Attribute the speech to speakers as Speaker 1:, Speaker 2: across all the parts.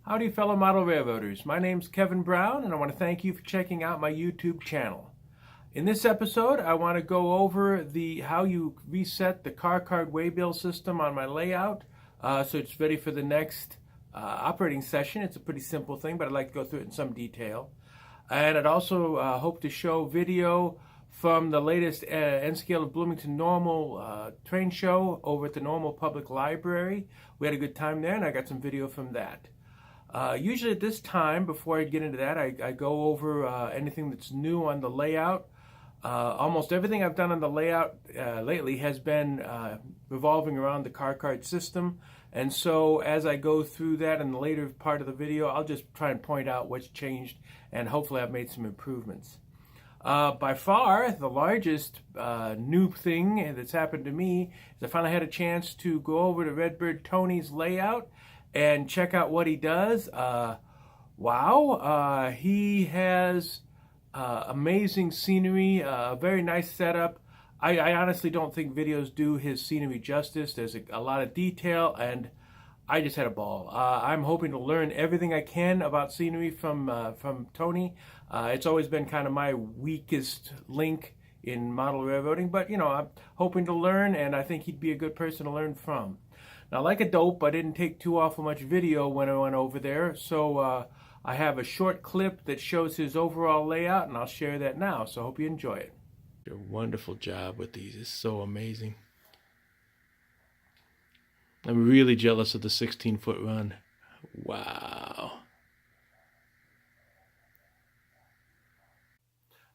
Speaker 1: Howdy fellow model railroaders, my name's Kevin Brown and I want to thank you for checking out my YouTube channel. In this episode I want to go over how you reset the car card waybill system on my layout so it's ready for the next operating session. It's a pretty simple thing, but I'd like to go through it in some detail. And I'd also hope to show video from the latest N-Scale of Bloomington Normal train show over at the Normal Public Library. We had a good time there and I got some video from that. Usually at this time, before I get into that, I go over anything that's new on the layout. Almost everything I've done on the layout lately has been revolving around the car card system. And so as I go through that in the later part of the video, I'll just try and point out what's changed and hopefully I've made some improvements. By far, the largest new thing that's happened to me is I finally had a chance to go over to Redbird Tony's layout and check out what he does. Wow, he has amazing scenery, a very nice setup. I honestly don't think videos do his scenery justice. There's a lot of detail and I just had a ball. I'm hoping to learn everything I can about scenery from Tony. It's always been kind of my weakest link in model railroading, but you know, I'm hoping to learn and I think he'd be a good person to learn from. Now, like a dope, I didn't take too awful much video when I went over there, so I have a short clip that shows his overall layout, and I'll share that now, so I hope you enjoy it. A wonderful job with these. It's so amazing. I'm really jealous of the 16-foot run. Wow.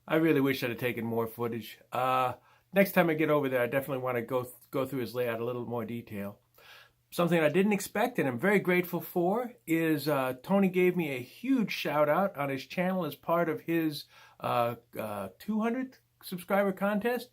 Speaker 1: I really wish I'd have taken more footage. Next time I get over there, I definitely want to go through his layout in a little more detail. Something I didn't expect and I'm very grateful for is Tony gave me a huge shout out on his channel as part of his 200th subscriber contest.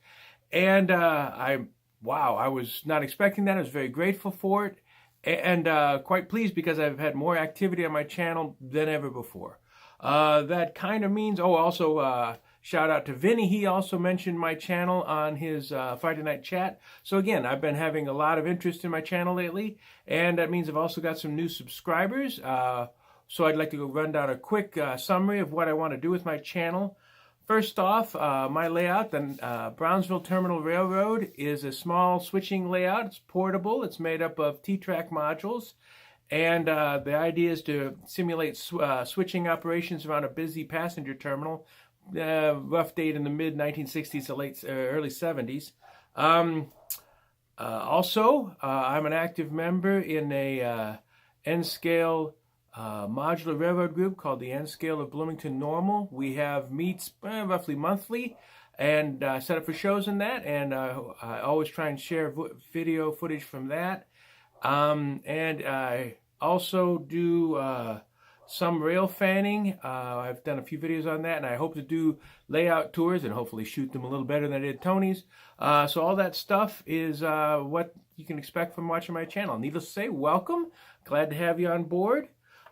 Speaker 1: And I was not expecting that. I was very grateful for it and quite pleased because I've had more activity on my channel than ever before. That kind of means, also shout out to Vinny. He also mentioned my channel on his Friday night chat. So again, I've been having a lot of interest in my channel lately, and that means I've also got some new subscribers. So I'd like to go run down a quick summary of what I want to do with my channel. First off, my layout, the Brownsville Terminal Railroad, is a small switching layout. It's portable. It's made up of T-track modules. And the idea is to simulate switching operations around a busy passenger terminal. Rough date in the mid-1960s to early 70s. Also, I'm an active member in a N-Scale modular railroad group called the N-Scale of Bloomington Normal. We have meets roughly monthly and set up for shows in that, and I always try and share video footage from that. And I also do some rail fanning. I've done a few videos on that, and I hope to do layout tours and hopefully shoot them a little better than I did Tony's. So all that stuff is what you can expect from watching my channel. Needless to say, welcome. Glad to have you on board.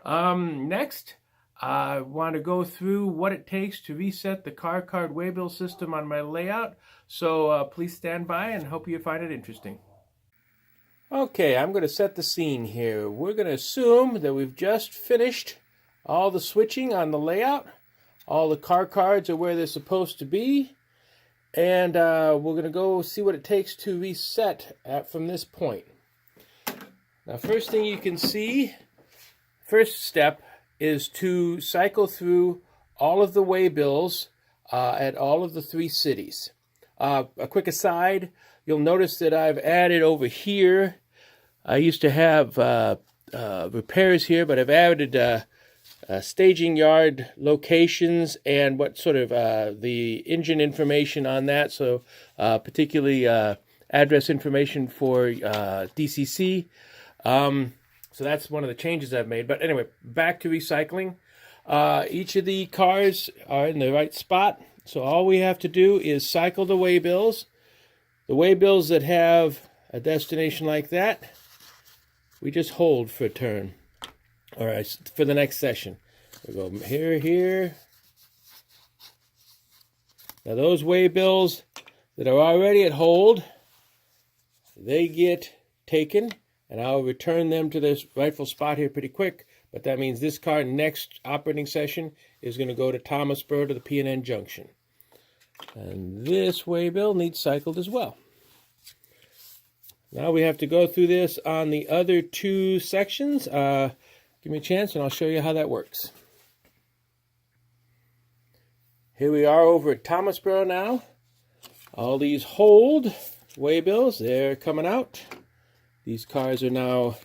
Speaker 1: Next, I want to go through what it takes to reset the car card waybill system on my layout. So please stand by and hope you find it interesting. Okay, I'm going to set the scene here. We're going to assume that we've just finished all the switching on the layout. All the car cards are where they're supposed to be. And we're going to go see what it takes to reset from this point. Now, first thing you can see, first step is to cycle through all of the waybills at all of the 3 cities. A quick aside, you'll notice that I've added over here, I used to have repairs here, but I've added staging yard locations and what sort of the engine information on that, so particularly address information for DCC. So that's one of the changes I've made. But anyway, back to recycling. Each of the cars are in the right spot, so all we have to do is cycle the waybills. The waybills that have a destination like that, we just hold for a turn. All right, for the next session. We go here, here. Now those waybills that are already at hold, they get taken, and I'll return them to this rightful spot here pretty quick But that means this car next operating session is going to go to Thomasboro to the P&N Junction. And this waybill needs cycled as well. Now we have to go through this on the other two sections. Give me a chance and I'll show you how that works. Here we are over at Thomasboro now. All these hold waybills, they're coming out. These cars are now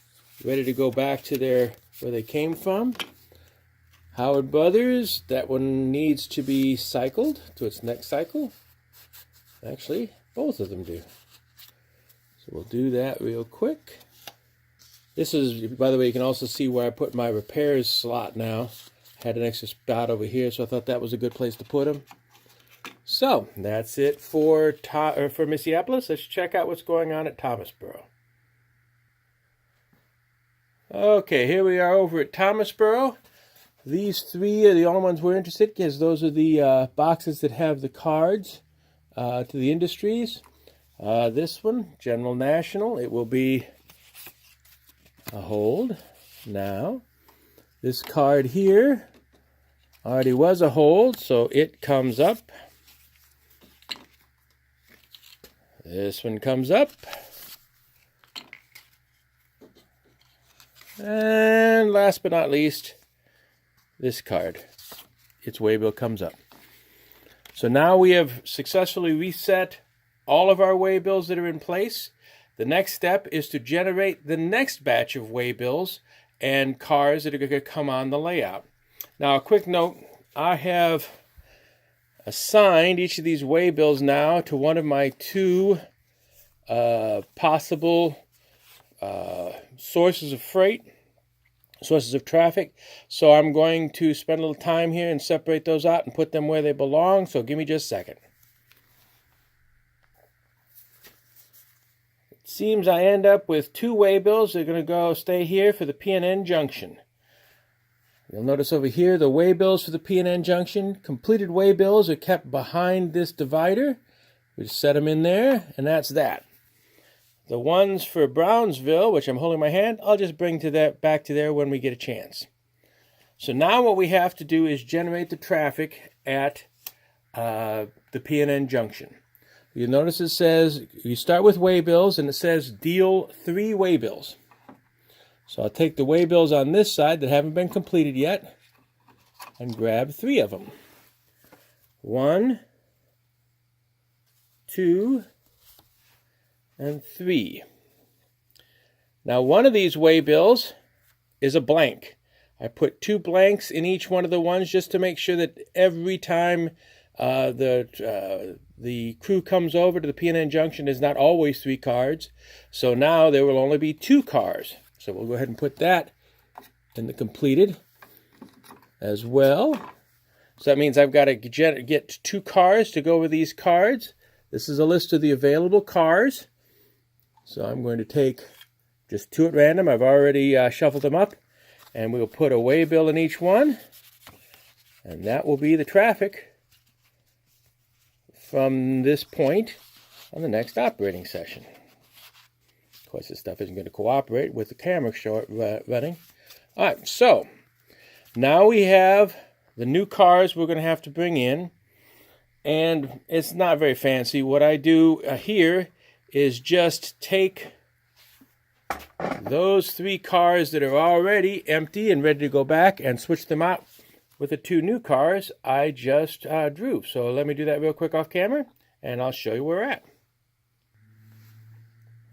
Speaker 1: ready to go back to where they came from. Howard Brothers, that one needs to be cycled to its next cycle. Actually, both of them do. So we'll do that real quick. This is, by the way, you can also see where I put my repairs slot now. Had an extra spot over here, so I thought that was a good place to put them. So, that's it for Minneapolis. Let's check out what's going on at Thomasboro. Okay, here we are over at Thomasboro. These three are the only ones we're interested in, because those are the boxes that have the cards to the industries. This one, General National, it will be a hold now. This card here already was a hold, so it comes up. This one comes up. And last but not least, this card. Its waybill comes up. So now we have successfully reset all of our waybills that are in place. The next step is to generate the next batch of waybills and cars that are going to come on the layout. Now, a quick note, I have assigned each of these waybills now to one of my two possible sources of freight, sources of traffic. So I'm going to spend a little time here and separate those out and put them where they belong. So give me just a second. It seems I end up with two waybills that are going to stay here for the P&N Junction. You'll notice over here the waybills for the P&N Junction. Completed waybills are kept behind this divider. We just set them in there, and that's that. The ones for Brownsville, which I'm holding in my hand, I'll just bring back to there when we get a chance. So now what we have to do is generate the traffic at the P&N Junction. You'll notice it says, you start with waybills, and it says deal 3 waybills. So I'll take the waybills on this side that haven't been completed yet and grab 3 of them. 1, 2, and 3. Now one of these waybills is a blank. I put 2 blanks in each one of the ones just to make sure that every time the crew comes over to the P&N Junction, there's not always 3 cards. So now there will only be 2 cars. So we'll go ahead and put that in the completed as well. So that means I've got to get 2 cars to go with these cards. This is a list of the available cars. So I'm going to take just 2 at random. I've already shuffled them up. And we'll put a waybill in each one. And that will be the traffic from this point on the next operating session. Of course, this stuff isn't going to cooperate with the camera running. All right, so now we have the new cars we're going to have to bring in. And it's not very fancy. What I do here is just take those 3 cars that are already empty and ready to go back and switch them out with the 2 new cars I just drew. So let me do that real quick off camera, and I'll show you where we're at.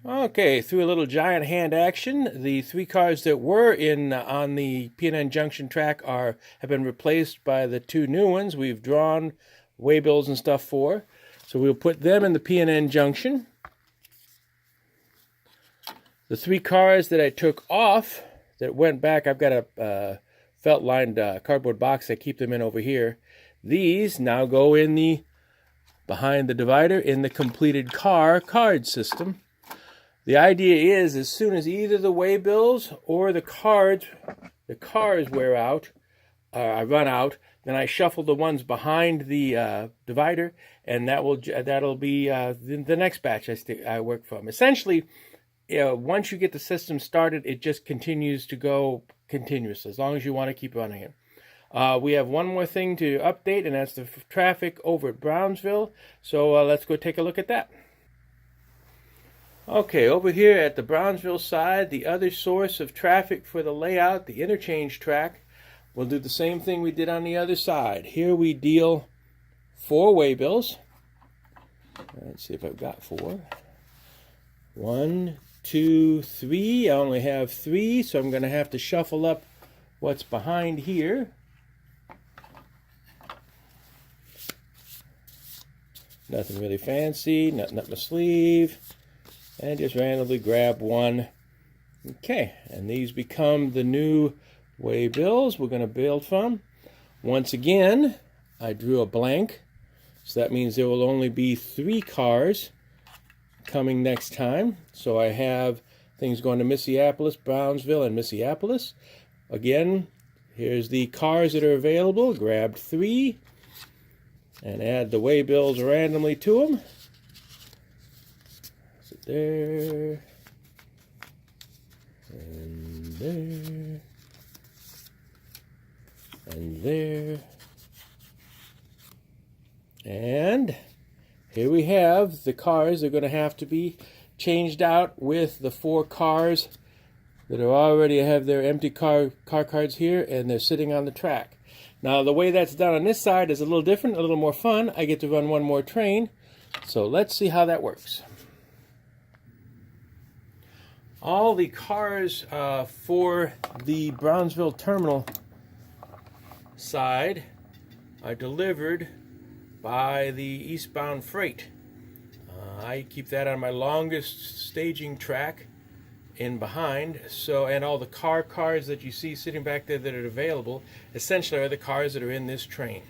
Speaker 1: Okay, through a little giant hand action, the 3 cars that were on the P&N Junction track have been replaced by the 2 new ones we've drawn waybills and stuff for. So we'll put them in the P&N Junction. The 3 cars that I took off that went back, I've got a felt-lined cardboard box. I keep them in over here. These now go in behind the divider in the completed card system. The idea is, as soon as either the waybills or the cars wear out, run out, then I shuffle the ones behind the divider, and that'll be the next batch I work from. Essentially, once you get the system started, it just continues to go continuous as long as you want to keep running it. We have one more thing to update, and that's the traffic over at Brownsville. So let's go take a look at that. Okay, over here at the Brownsville side, the other source of traffic for the layout, the interchange track, we'll do the same thing we did on the other side. Here we deal 4 waybills. Let's see if I've got 4. 1, 2, 3. I only have 3, so I'm going to have to shuffle up what's behind here. Nothing really fancy, nothing up my sleeve. And just randomly grab one. Okay, and these become the new waybills we're going to build from. Once again, I drew a blank, so that means there will only be 3 cars coming next time. So I have things going to Minneapolis, Brownsville, and Minneapolis. Again, here's the cars that are available. Grab 3 and add the waybills randomly to them. There, and there, and there, and here we have the cars. They're going to have to be changed out with the 4 cars that are already have their empty car cards here, and they're sitting on the track. Now the way that's done on this side is a little different, a little more fun. I get to run one more train, so let's see how that works. All the cars for the Brownsville terminal side are delivered by the eastbound freight. I keep that on my longest staging track in behind. So, and all the cars that you see sitting back there that are available essentially are the cars that are in this train.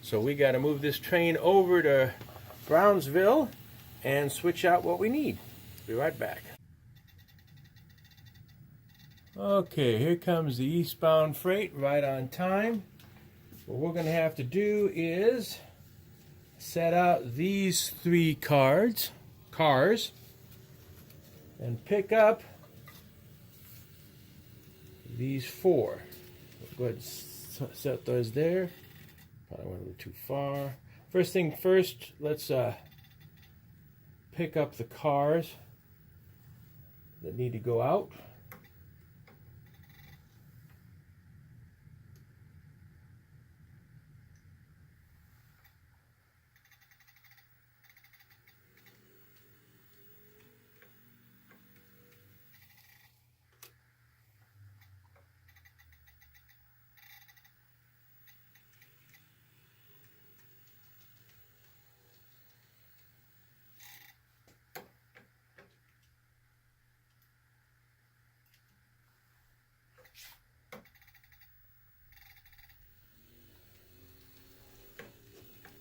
Speaker 1: So we got to move this train over to Brownsville and switch out what we need. Be right back. Okay, here comes the eastbound freight right on time. What we're going to have to do is set out these 3 cars, and pick up these 4. Go ahead and set those there. Probably went a little too far. First thing first, let's pick up the cars that need to go out.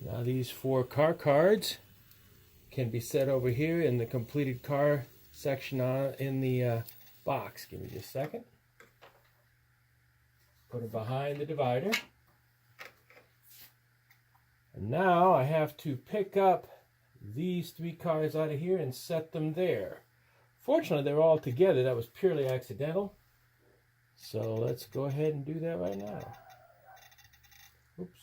Speaker 1: Now these 4 car cards can be set over here in the completed car section in the box. Give me just a second. Put it behind the divider. And now I have to pick up these 3 cars out of here and set them there. Fortunately, they're all together. That was purely accidental. So let's go ahead and do that right now. Oops.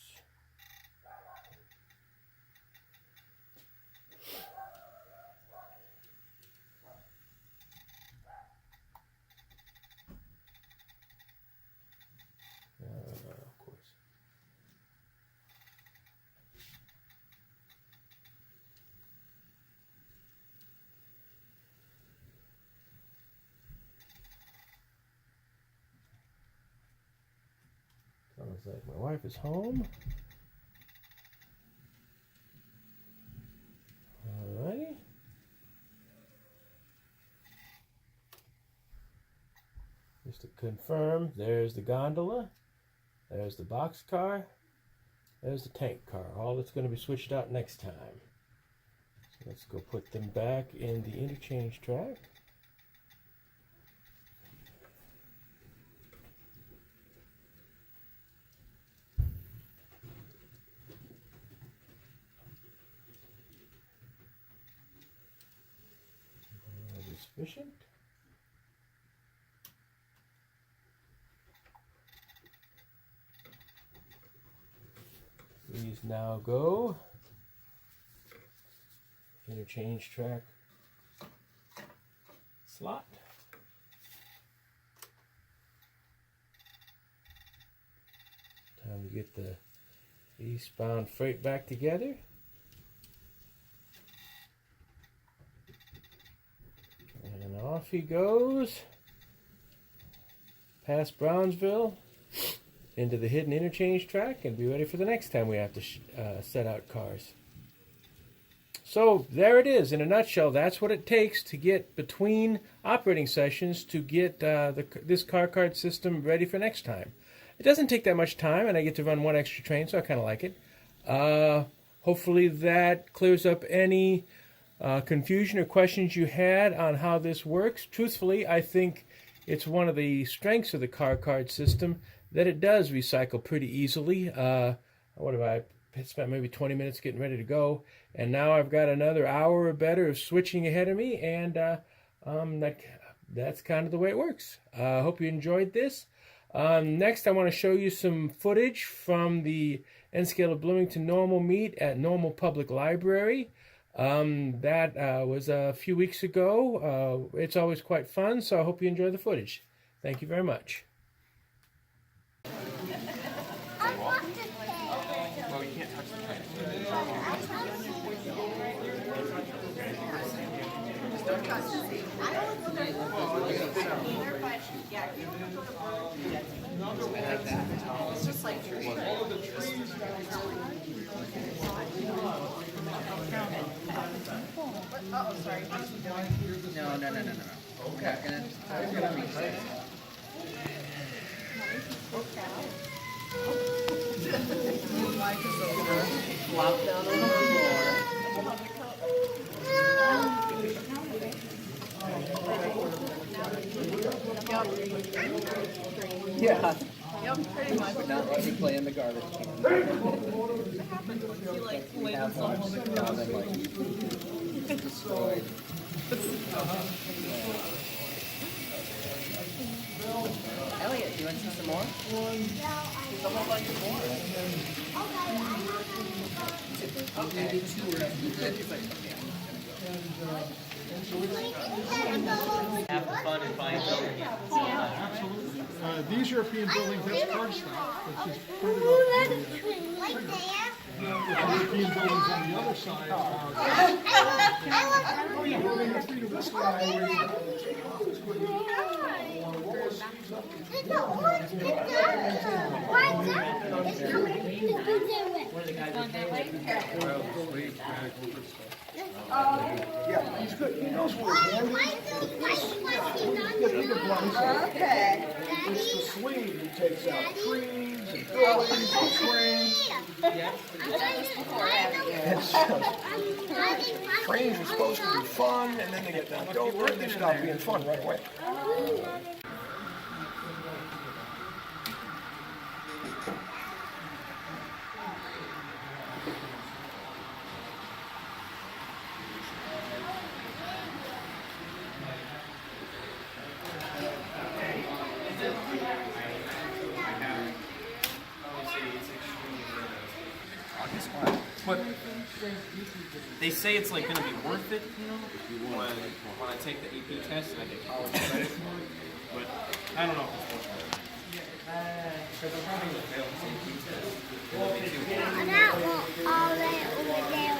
Speaker 1: Of course. Sounds like my wife is home. Alrighty. Just to confirm, there's the gondola, there's the boxcar, there's the tank car. All that's going to be switched out next time. So let's go put them back in the interchange track. Sufficient. These now go. Interchange track slot. Time to get the eastbound freight back together. And off he goes. Past Brownsville into the hidden interchange track and be ready for the next time we have to set out cars. So there it is. In a nutshell, that's what it takes to get between operating sessions to get this car card system ready for next time. It doesn't take that much time, and I get to run one extra train, so I kind of like it. Hopefully that clears up any confusion or questions you had on how this works. Truthfully, I think it's one of the strengths of the car card system that it does recycle pretty easily. What have I spent maybe 20 minutes getting ready to go, and now I've got another hour or better of switching ahead of me, and that's kind of the way it works. I hope you enjoyed this. Next, I want to show you some footage from the N Scale of Bloomington Normal meet at Normal Public Library. That was a few weeks ago. It's always quite fun, so I hope you enjoy the footage. Thank you very much.
Speaker 2: Well, you can't touch the train. It's just like all of the trees. Oh, sorry. No. Okay. I'm gonna reach that. Flop down on the floor. Yeah. Yep, pretty much. But not let me play in the garbage can. What happens when you like play with someone and then like destroyed. Elliot, do you want to see some more? There's a whole bunch more. Okay. Have the fun and find out.
Speaker 3: Yeah, absolutely. These European buildings, that's cardstock. It's just printed off the European buildings on the other side yeah, he's good. He knows where his hand is. Okay. It's the sleeve that takes out trees and buildings and trains. Trains are supposed to be fun, and then they get knocked over, and they stop being fun right away.
Speaker 2: But they say it's like going to be worth it, you know, when I take the AP test and I get college credit for it. But I don't know if it's worth it. Because I'm probably going to fail this AP test. It'll be too hard.
Speaker 4: And that won't all that over there.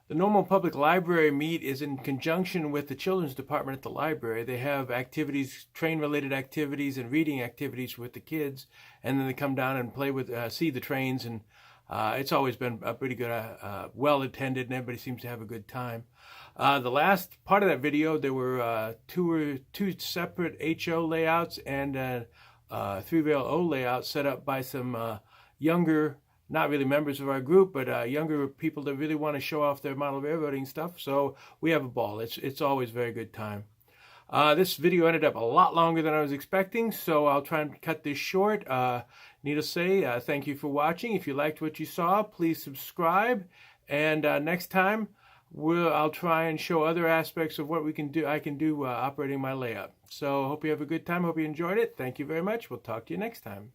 Speaker 1: The Normal Public Library meet is in conjunction with the Children's Department at the library. They have activities, train-related activities and reading activities with the kids, and then they come down and play with, see the trains, and it's always been a pretty good, well-attended, and everybody seems to have a good time. The last part of that video, there were two separate HO layouts and a three-rail O layout set up by some younger, not really members of our group, but younger people that really want to show off their model railroading stuff. So we have a ball. It's always a very good time. This video ended up a lot longer than I was expecting, so I'll try and cut this short. Need to say thank you for watching. If you liked what you saw, please subscribe. And next time, I'll try and show other aspects of what I can do operating my layup. So hope you have a good time. Hope you enjoyed it. Thank you very much. We'll talk to you next time.